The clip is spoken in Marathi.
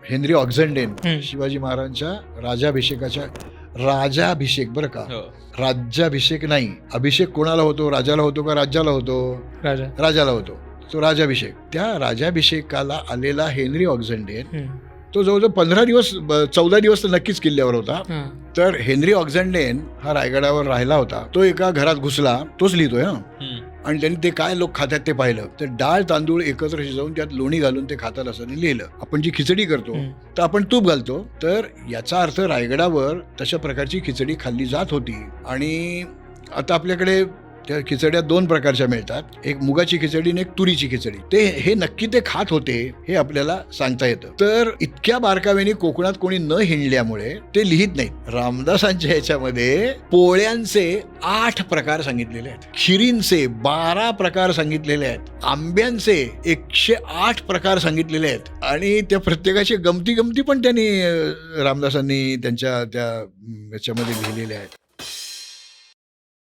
हेनरी ऑक्झंडेन शिवाजी महाराजांच्या राजाभिषेक बरं का, राज्याभिषेक नाही. अभिषेक कोणाला होतो? राजाला होतो का राज्याला होतो? राजाला होतो. तो राजाभिषेक. त्या राजाभिषेकाला आलेला हेनरी ऑक्झंडेन तो जवळजवळ 14 दिवस तर नक्कीच किल्ल्यावर होता. तर हेनरी ऑक्झंडेन हा रायगडावर राहिला होता. तो एका घरात घुसला, तोच लिहितोय आणि त्यांनी ते काय लोक खातात ते पाहिलं. तर डाळ तांदूळ एकत्र शिजवून त्यात लोणी घालून ते खातात असं लिहिलं. आपण जी खिचडी करतो तर आपण तूप घालतो. तर याचा अर्थ रायगडावर तशा प्रकारची खिचडी खाल्ली जात होती. आणि आता आपल्याकडे त्या खिचड्या 2 प्रकारच्या मिळतात, एक मुगाची खिचडी आणि एक तुरीची खिचडी. हे नक्की ते खात होते हे आपल्याला सांगता येतं. तर इतक्या बारकाव्याने कोकणात कोणी न हिंडल्यामुळे ते लिहित नाहीत. रामदासांच्या ह्याच्यामध्ये पोळ्यांचे 8 प्रकार सांगितलेले आहेत, खिरींचे 12 प्रकार सांगितलेले आहेत, आंब्यांचे 108 प्रकार सांगितलेले आहेत. आणि त्या प्रत्येकाची गमती पण त्यांनी रामदासांनी त्यांच्या त्या याच्यामध्ये लिहिलेल्या आहेत.